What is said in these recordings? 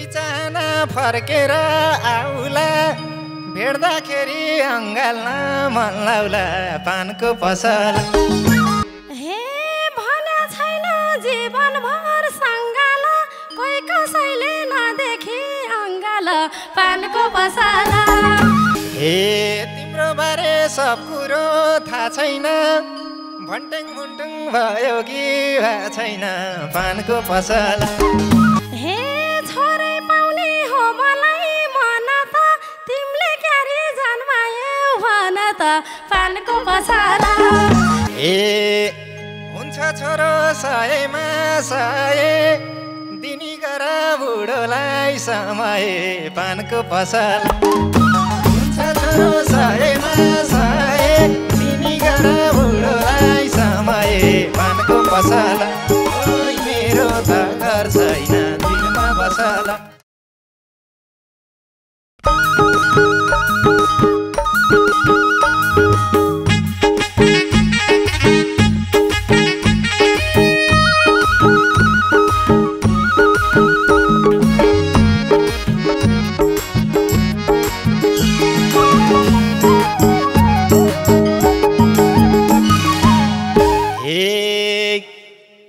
दुई चाहना फर्केर आउला भेट्दाखेरि अङ्गाल्न मन लाउला पानको पसल हे भने छैन जीवनभर सङ्गाल कोही कसैले नदेखि अङ्गाल पानको पसल हे तिम्रो बारे सब कुरो थाहा छैन भन्टेङ मुन्टुङ भयो कि भए छैन पानको पसल हे छोरै पाउने हो मलाई मन त तिमीले क्यारी जन्मायौ भन त पानको पसल ए हुन्छ छोरो सयमा सय दिनी गर बुढोलाई समय पानको पसल हुन्छ छोरो सयमा सय दिनी गर बुढोलाई समय पानको पसल ओइ मेरो त घर छैन दिलमा बसल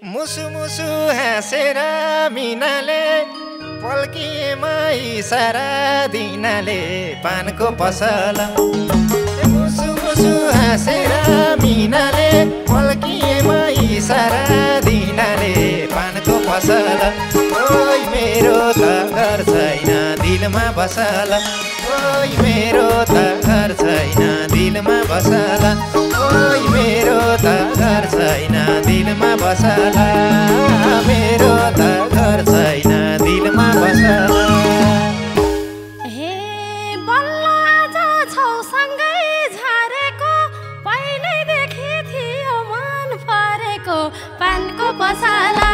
मुसु मुसु हाँसेर मिनाले पल्किएमा इसारा दिनाले पानको पसल मुसु मुसु हाँसेर मिनाले पल्किएमा इसारा दिनाले पानको पसल ओइ मेरो त घर छैन दिलमा बसल ओइ मेरो त घर छैन दिलमा बसल ओइ मेरो त घर छैन दिलमा बसल मेरो त घर छैन दिलमा बसल हे बल्ल आज छौ सँगै झारेको पहिल्यैदेखि थियो मन परेको पानको पसला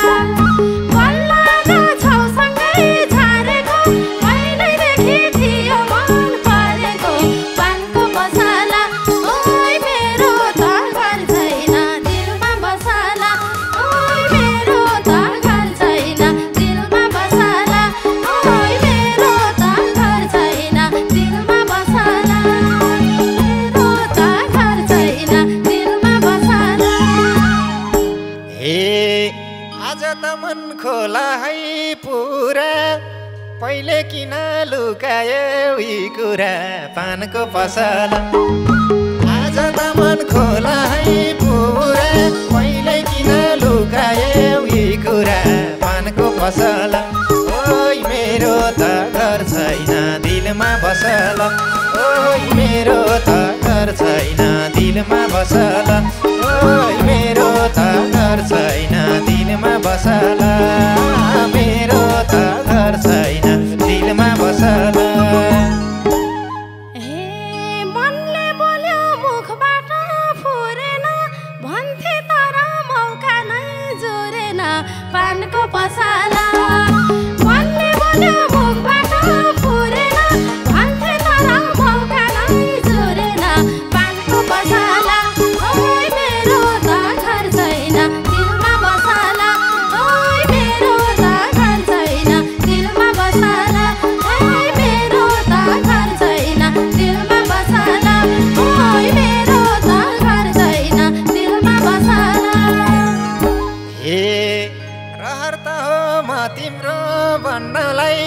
बल्ल आज छौ सँगै झारेको पहिल्यैदेखि थियो मन परेको पानको पसला ओइ मेरो त घर छैन दिलमा बसला ओइ मेरो त घर छैन दिलमा बसला ओइ मेरो त घर छैन दिलमा बसला मेरो त घर छैन दिलमा बसला हे आज त मन खोला है पुरा पहिले किन लुकायौ यी कुरा पानको पसल आज त मन खोला है पुरा पहिले किन लुकायौ यी कुरा पानको पसल ओइ मेरो त घर छैन दिलमा बसल ओइ मेरो त घर छैन दिलमा बसल ओइ मेरो त घर छैन दिलमा बसल मेरो त घर छैन दिलमा बसल हे मनले बोल्यो मुखबाट फुरेन भन्थे तर मौका नै जोरेन पानको पसला मनले बोल्यो मुखबाट फुरेन भन्थे तर मौका नै जोरेन पानको पसला ओइ मेरो त घर छैन दिलमा बसला ओइ मेरो त घर छैन दिलमा बसला ओइ मेरो त घर छैन दिलमा बसला ओइ मेरो त घर छैन दिलमा बसला हे रहर त हो म तिम्रो भन्नलाई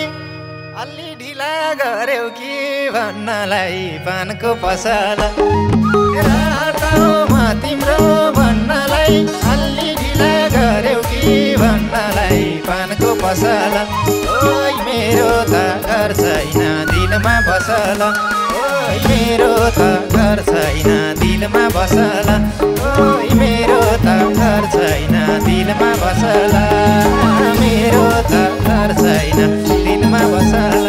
अलि ढिला गर्यौ कि भन्नलाई पानको पसल रहर त हो म तिम्रो भन्नलाई अलि ढिला गर्यौ कि भन्नलाई पानको पसल ओइ मेरो त घर छैन दिलमा बसल ओइ मेरो त घर छैन दिलमा बसल ओइ मेरो त घर छैन दिलमा बसल मेरो त घर छैन दिलमा बसल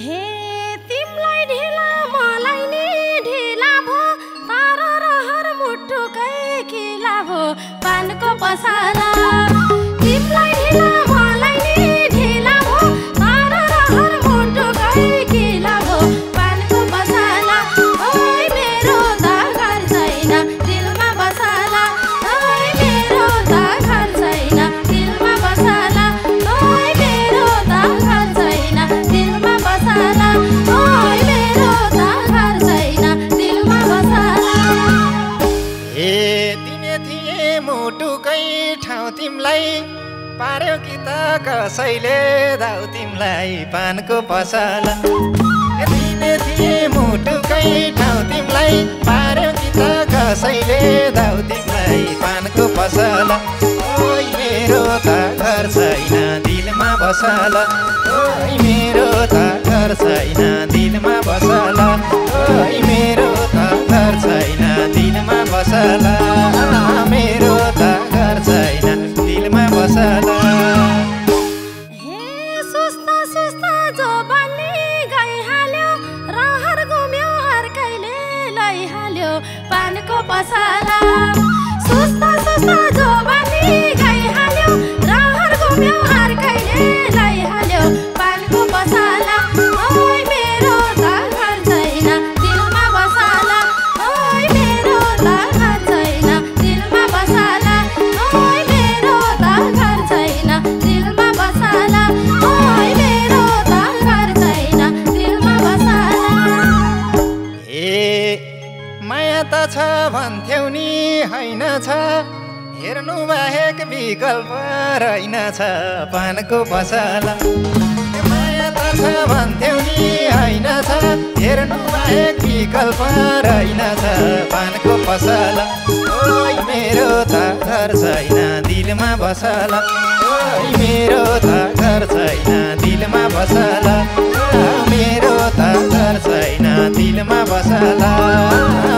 हे तिमलाई ढिला मलाई नि ढिला भो तर रहर मुटुकै किला भो पानको पसला तिमलाई ढिला मलाई नि ढिला भो तर रहर मुटुकै किला भो पानको पसला ओइ मेरो त घर छैन दिलमा बसला ओइ मेरो त घर छैन दिलमा बसला पार्यो कि त कसैले दाउ तिमलाई पानको पसला दिने थिए मुटुकै ठाउँ तिमलाई पार्यो कि त कसैले दाउ तिमलाई पानको पसला ओइ मेरो त घर छैन दिलमा बसला ओइ मेरो त घर छैन दिलमा बसला ओइ मेरो त घर छैन दिलमा बसला मेरो त घर छैन दिलमा बसला हे सुस्ता सुस्ता जो बन्ने गइहाल्यो रहर गुम्यो अर्कैले लैहाल्यो पानको पसला सुस्ता सुस्ता जो बन्ने गइहाल्यो रहर गुम्यो अर्कैले लैहाल्यो पानको पसला ओइ मेरो त घर छैन दिलमा बसला ओइ मेरो त घर छैन दिलमा बसला ओइ मेरो त घर छैन दिलमा बसला ओइ मेरो त घर छैन दिलमा बसला ए माया त छ भन्थ्यौ नि होइन छ हेर्नु बाहेक विकल्प रहेन छ पानको पसला माया त छ भन्थ्यौ नि होइन छ हेर्नु बाहेक विकल्प रहेन छ पानको पसला ओइ मेरो त घर छैन दिलमा बसला ओइ मेरो त घर छैन दिलमा बसला मेरो त घर छैन दिलमा बसला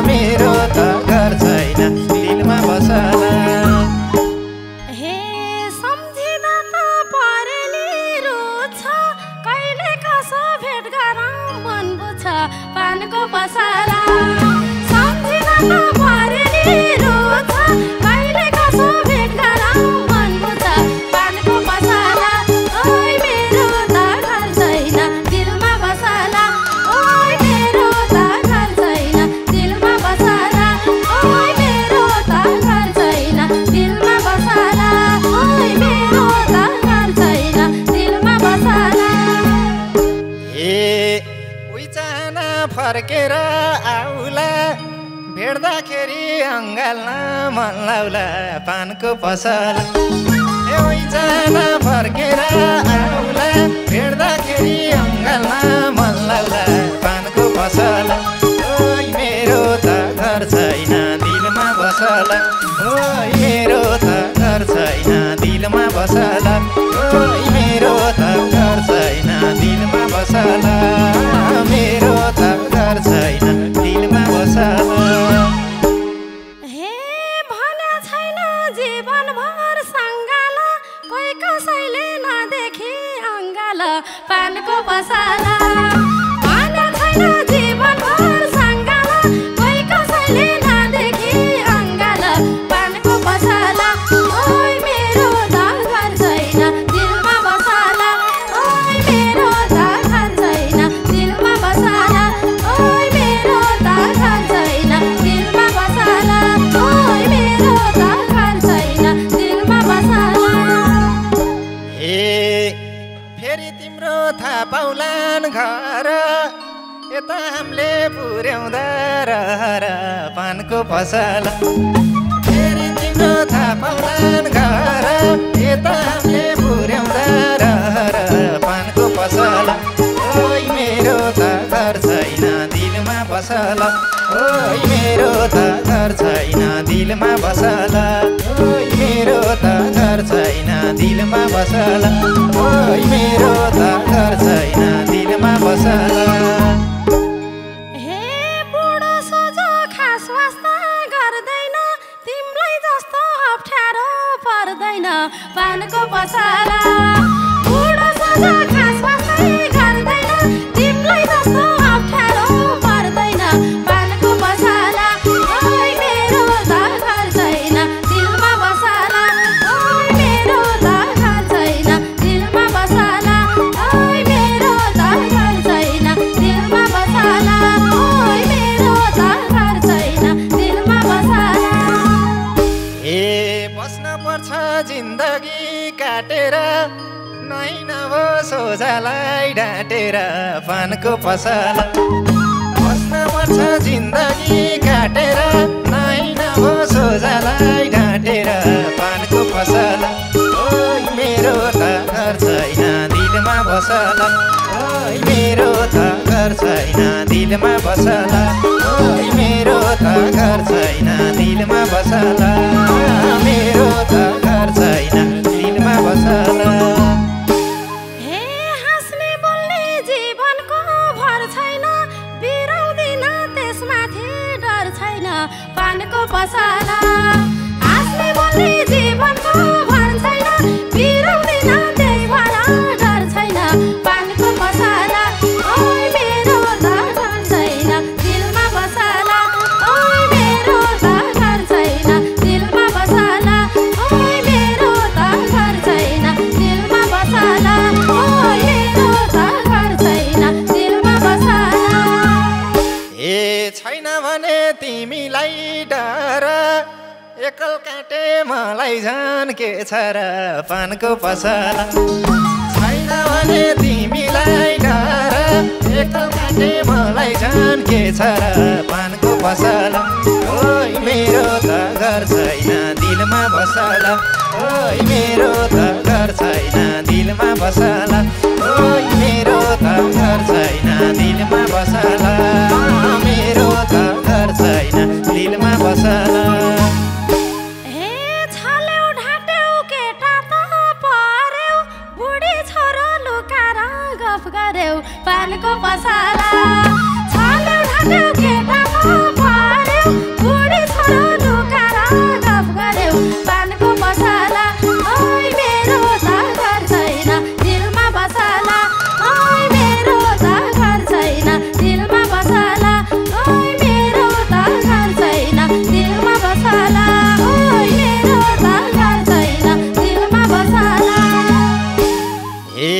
मेरो त घर छैन दिलमा बसला हे सम्झिँदा त परेली रुछ कहिले कसो भेट गरौँ मन बुझ्छ पानको पसला सम्झिँदा त परेली रुछ कहिले कसो भेट गरौँ मन बुझ्छ पानको पसला ओइ मेरो त घर छैन दिलमा बसला ओइ मेरो त घर छैन दिलमा बसला ओइ मेरो त घर छैन दिलमा बसला ओइ मेरो त घर छैन दिलमा बसला ए उही चाहना फर्केर आउला भेट्दाखेरि अङ्गाल्न मन लाउला पानको पसला ए उही चाहना फर्केर आउला भेट्दाखेरि अङ्गाल्न मन लाउला पानको पसला ओइ मेरो त घर छैन दिलमा बसला ओइ मेरो त घर छैन दिलमा बसला ओइ मेरो त घर छैन दिलमा बसला मेरो त घर छैन दिलमा बसला हे भने छैन जीवनभर सङ्गाल कोही कसैले नदेखि अङ्गाल पानको पसला भने छैन जीवनभर सङ्गाल कोही कसैले नदेखि अङ्गाल पानको पसला ओइ मेरो त घर छैन दिलमा बसला ओइ मेरो त घर छैन दिलमा बसला ओइ मेरो त घर छैन दिलमा बसला ओइ मेरो त घर छैन दिलमा बसला ए फेरि तिम्रो थाहा पाउलान् घर यता हामीले पुर्याउँदा रहर पानको पसला फेरि तिम्रो थाहा पाउलान् घर यता हामीले पुर्याउँदा रहर पानको पसला ओइ मेरो त घर छैन दिलमा बसला ओइ मेरो त घर छैन दिलमा बसला ओइ मेरो त घर छैन दिलमा बसला ओइ मेरो त घर छैन दिलमा बसला हे बुढो सोझो खास वास्ता गर्दैन तिमीलाई जस्तो अप्ठ्यारो पर्दैन पानको पसला बुढो सोझो खास वास्ता गर्दैन तिमीलाई जस्तो अप्ठ्यारो पर्दैन पानको पसला ओइ मेरो त घर छैन दिलमा बसला ओइ मेरो त घर छैन दिलमा बसला ओइ मेरो त घर छैन दिलमा बसला ओइ मेरो त घर छैन दिलमा बसला ए बस्न पर्छ जिन्दगी काटेर नै नभो सोझालाई डाँटेर पानको पसला बस्न पर्छ जिन्दगी काटेर नै नभो सोझालाई डाँटेर पानको पसला ओइ मेरो बसला ओइ मेरो त घर छैन दिलमा बसला ओइ मेरो त घर छैन दिलमा बसला मेरो त घर छैन दिलमा बसला हे हाँस्ने बोल्ने जीवनको भर छैन बिराउँदिन त्यसमाथि डर छैन पानको पसला हाँस्ने बोल्ने जीवनको भर छैन बिराउँदिन त्यही भएर डर छैन पानको पसला ओइ मेरो त घर छैन दिलमा बसला ओइ मेरो त घर छैन दिलमा बसला ओइ मेरो त घर छैन दिलमा बसला ओइ मेरो त घर छैन दिलमा बसला ए छैन भने तिमीलाई डर एकल काटे मलाई झन् के छ र पानको पसला छैन भने तिमीलाई डर एकल काटे मलाई झन् के छ र पानको पसला ओइ मेरो त घर छैन दिलमा बसला ओइ मेरो त घर छैन दिलमा बसला ओइ मेरो त घर छैन दिलमा बसला मेरो त घर छैन दिलमा बसला हे छलेउ ढाट्यौ केटा त पर्यौ बुढी छोरो लुकाएर गफ गर्यौ पानको पसला छलेउ ढाट्यौ केटा त पर्यौ बुढी छोरो लुकाएर गफ गर्यौ पानको पसला ओइ मेरो त घर छैन दिलमा बसला ओइ मेरो त घर छैन दिलमा बसला ओइ मेरो त घर छैन दिलमा बसला ओइ मेरो त घर छैन दिलमा बसला ए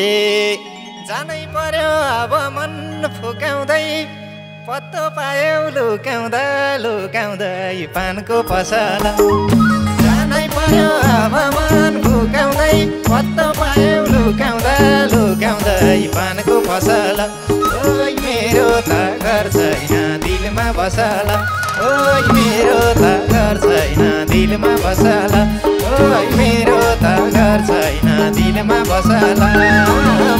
जानै पर्यो अब मन फुकाउँदै पत्तो पायौ लुकाउँदा लुकाउँदै पानको पसला जानै पर्यो अब मन फुकाउँदै पत्तो पायौ लुकाउँदा लुकाउँदै पानको पसला ओइ मेरो त घर छैन दिलमा बसला ओइ मेरो त घर छैन दिलमा बसला ओइ मेरो त घर छैन दिलमा बसला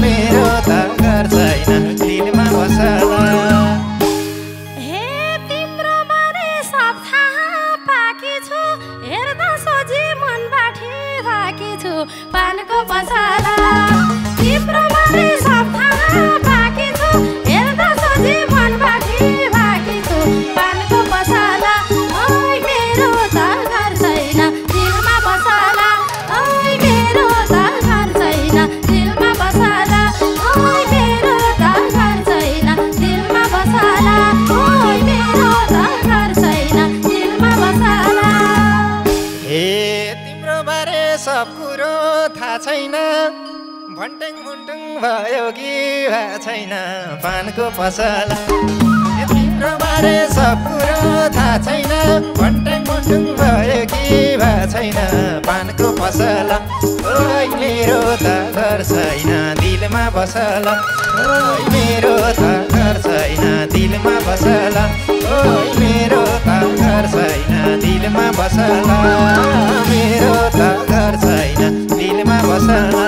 मेरो त घर छैन दिलमा बसला हे तिम्रो बारे सब थाहा पाकी छु हेर्दा सोझी मन बाठी भाकी छु पानको पसला तिम्रो बारे सब थाहा पाकी छु हेर्दा सोझी मन बाठी भाकी छु पानको पसला ओइ मेरो त घर छैन दिलमा बसला ओइ मेरो त घर छैन दिलमा बसला ओइ मेरो त घर छैन दिलमा बसला ओइ मेरो त घर छैन दिलमा बसला हे तिम्रो बारे सब कुरो थाहा छैन भन्टेङ मुन्टुङ भयो कि भए छैन पानको पसला हे तिम्रो बारे सब कुरो थाहा छैन भन्टेङ मुन्टुङ भयो कि भए छैन पानको पसला ओइ मेरो त घर छैन दिलमा बसला ओइ मेरो त घर छैन दिलमा बसला ओइ मेरो त घर छैन दिलमा बसला मेरो त घर छैन दिलमा बसला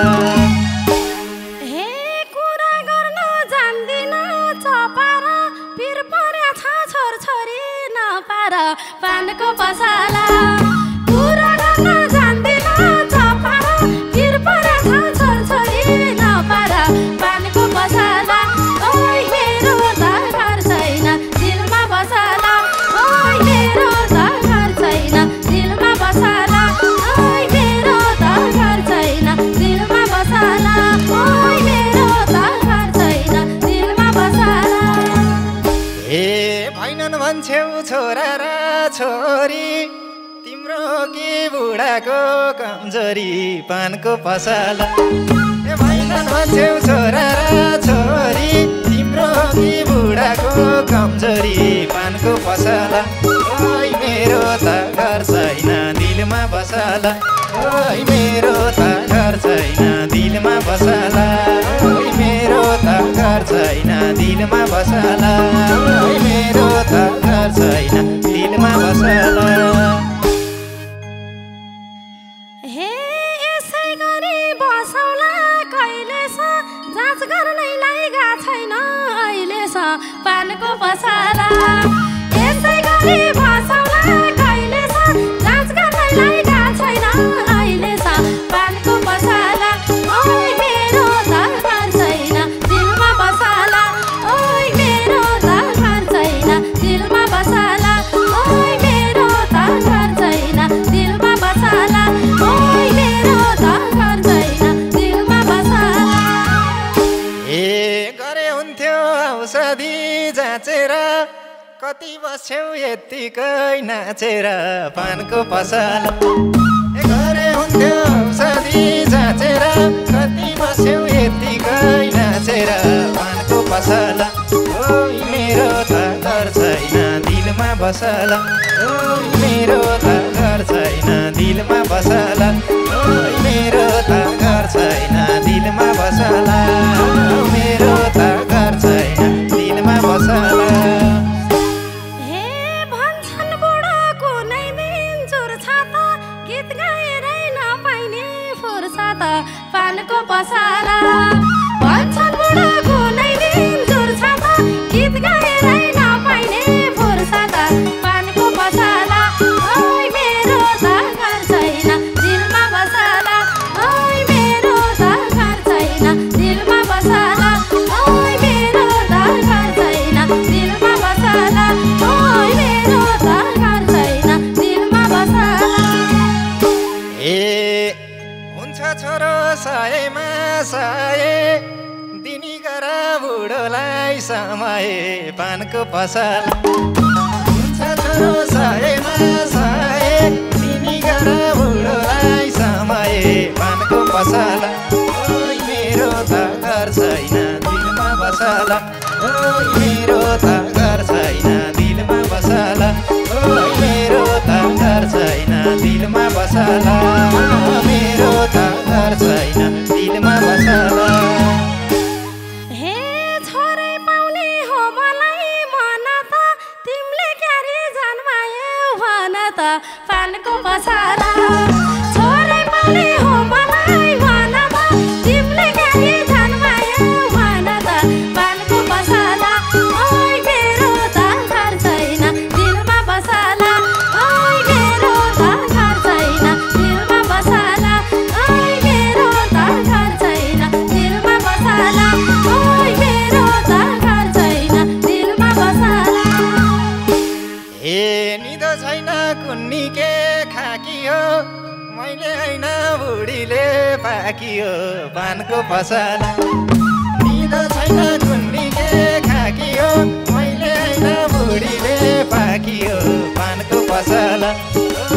हे कुरा गर्न जान्दिन चपार पिर पर्या छ छोरछोरी नपार पानको पसला कुरा गर्न जान्दिन चपार पिर पर्या छ छोरछोरी नपार पानको पसला ओइ मेरो त घर छैन दिलमा बसला ओइ मेरो त घर छैन दिलमा बसला ओइ मेरो त घर छैन दिलमा बसला ओइ मेरो त घर छैन दिलमा बसला ए भैनन् भन्छौ छोरा र छोरी तिम्रो कि बुढाको कमजोरी पानको पसला ए भैनन् भन्छौ छोरा र छोरी तिम्रो कि बुढाको कमजोरी पानको पसला ओइ मेरो त घर छैन दिलमा बसला ओइ मेरो त घर छैन दिलमा बसला ओइ मेरो त घर छैन दिलमा बसला ओइ मेरो त घर छैन दिलमा बसला हे यसै गरी बसौला कहिलेसम्म गर्नैलाई गा छैन अहिलेसम्म पानको पसला यसै गरी बसौँला कहिलेसम्म जाँच गर्नैलाई गा छैन अहिलेसम्म पानको पसला ओइ मेरो त घर छैन दिलमा बसला ओइ मेरो त घर छैन दिलमा बसला ओइ मेरो त घर छैन दिलमा बसला ओइ मेरो त घर छैन दिलमा बसला ए गरे हुन्थ्यो औषधि जाँचेर कति बस्छौ यत्तिकै नाचेर पानको पसल ए गरे हुन्थ्यो औषधि जाँचेर कति बस्छौ यत्तिकै नाचेर पानको पसल ओइ मेरो त घर छैन दिलमा बसल ओइ मेरो त घर छैन दिलमा बसल ओइ मेरो त घर छैन दिलमा बसल मेरो त घर छैन दिलमा बसल हे भन्छन् बुढो कुनै दिन चुर्छ त गीत गाएरै नपाइने फुर्सद पानको पसला भन्छन् बुढो कुनै दिन चुर्छ त गीत गाएरै नपाइने फुर्सद पानको पसला ओइ मेरो त घर छैन दिलमा बसला ओइ मेरो त घर छैन दिलमा बसला ओइ मेरो त घर छैन दिलमा बसला ओइ मेरो त घर छैन दिलमा बसला ए हुन्छ छोरो सयमा सय दिनी गर बुढोलाई समय पानको पसल हुन्छ छोरो सयमा सय दिनी गर बुढोलाई समय पानको पसल ओइ मेरो त घर छैन दिलमा बसल ओइ मेरो त घर छैन दिलमा बसल ओइ मेरो त घर छैन दिलमा बसल मेरो त घर छैन दिलमा बसल हे छोरै पाउने हो मलाई मन त तिमीले क्यारे जन्मायौ भन त पानको पसला छोरै पाउने हो मलाई मन त तिमीले क्यारे जन्मायौ भन त पानको पसला ओइ मेरो त घर छैन दिलमा बसला ओइ मेरो त घर छैन दिलमा बसला ओइ मेरो त घर छैन दिलमा बसला ओइ मेरो त घर छैन दिलमा बसला ए निदो छैन कुन्नी के खाकियो मैले होइन बुढीले पाकियो पानको पसल निदो छैन कुन्नी के खाकियो मैले होइन बुढीले पाकियो पानको पसल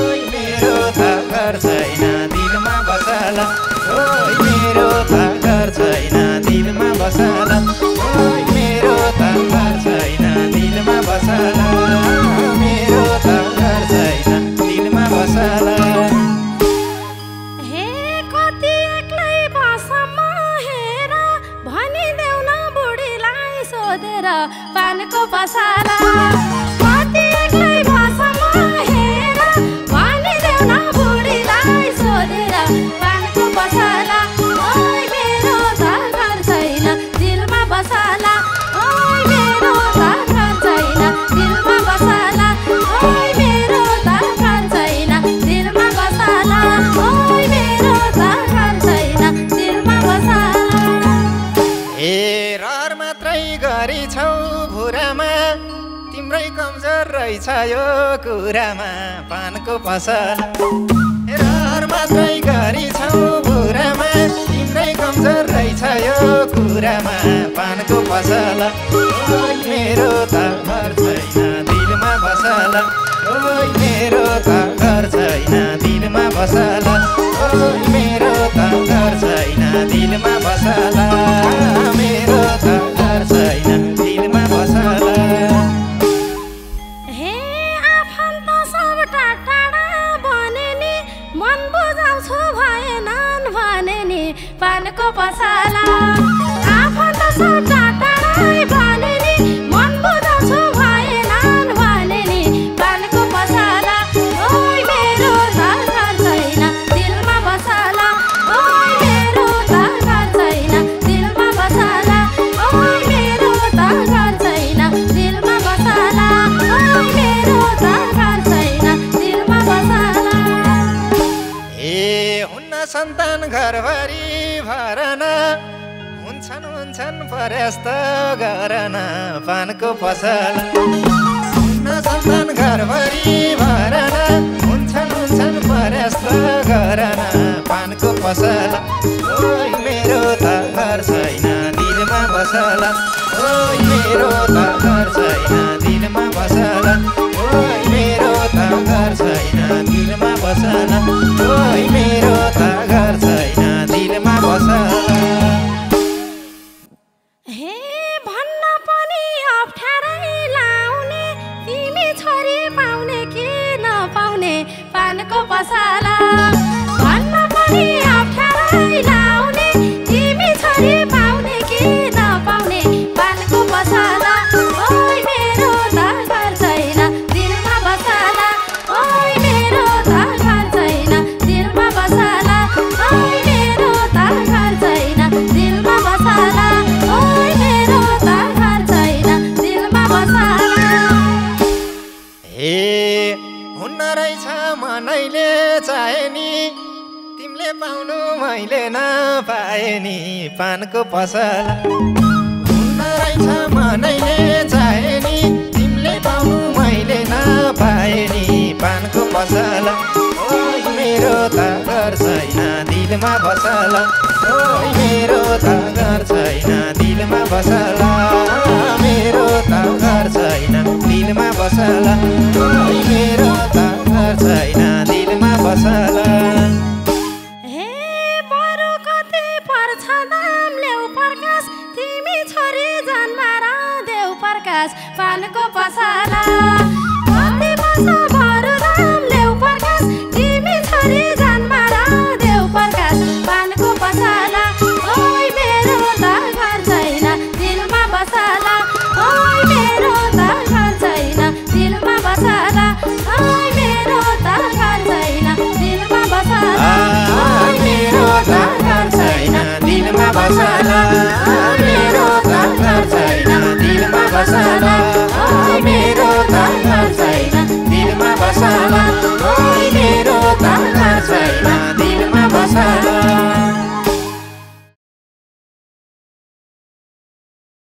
ओइ मेरो त घर छैन दिलमा बसल ओइ मेरो त घर छैन दिलमा बसल ओइ मेरो त घर छैन दिलमा बसल मेरो त घर छैन दिलमा बसल हे कति एक्लै बसम्म हेर भनिदेऊ न बुढीलाई सोधेर पानको पसला कति एक्लै बसम्म हेर भनिदेऊ न बुढीलाई सोधेर पानको पसला ओइ मेरो त घर छैन दिलमा बसला ओइ मेरो त घर छैन दिलमा बसला ओइ मेरो त घर छैन दिलमा बसला ओइ मेरो त घर छैन दिलमा बसला ए रहर मात्रै गरी छौ भुरामा तिम्रै कमजोर रहेछ यो कुरामा पानको पसल रहर मात्रै गरी छौ भुरामा तिम्रै कमजोर रहेछ यो कुरामा पानको पसल ओइ मेरो त घर छैन दिलमा बसल ओइ मेरो त घर छैन दिलमा बसल ओइ मेरो त घर छैन दिलमा बसल मेरो त घर छैन दिलमा बसल हे आफन्त सब टाढा बने नि मन बुझाउँछु भएनन् भने नि पानको पसला आफन्त सब टाढा बने नि मन बुझाउँछु भएनन् भने नि पानको पसला ओइ मेरो त घर छैन दिलमा बसला ओइ मेरो त घर छैन दिलमा बसला भरन हुन्छन् पर्यस्त गरन पानको पसल हुन्न सन्तान घरभरि भरन हुन्छन् पर्यस्त गरन पानको पसल ओइ मेरो त घर छैन दिलमा बसल ओइ मेरो त घर छैन दिलमा बसल ओइ मेरो त घर छैन दिलमा बसल ओइ मेरो त घर छैन दिलमा बसल पानको पसला भन्न पनि अप्ठ्यारै लाउने तिमी छोरी पाउने कि नपाउने पानको पसला ओइ मेरो त घर छैन दिलमा बसला ओइ मेरो त घर छैन दिलमा बसला ओइ मेरो त घर छैन दिलमा बसला ओइ मेरो त घर छैन दिलमा बसला हुन्न रहेछ मनैले चाहे नि तिमीले पाउनु मैले नपाए नि पानको पसल हुन्न रहेछ मनैले चाहे नि तिमीले पाउनु मैले नपाए नि पानको पसल ओइ मेरो त घर छैन दिलमा बसल ओइ मेरो त घर छैन दिलमा बसल मेरो त घर छैन दिलमा बसल ओइ मेरो त घर छैन दिलमा बसल हे बरु कतै पर्छ दाम ल्याउ प्रकाश तिमी छोरी जन्मारा देऊ प्रकाश पानको पसला कतै पर्छ बरु दाम ल्याउ प्रकाश तिमी छोरी जन्मारा देऊ प्रकाश पानको पसला ओइ मेरो त घर छैन दिलमा बसला ओइ मेरो त घर छैन दिलमा बसला ओइ मेरो त घर छैन दिलमा बसला मेरो त घर छैन दिलमा बसला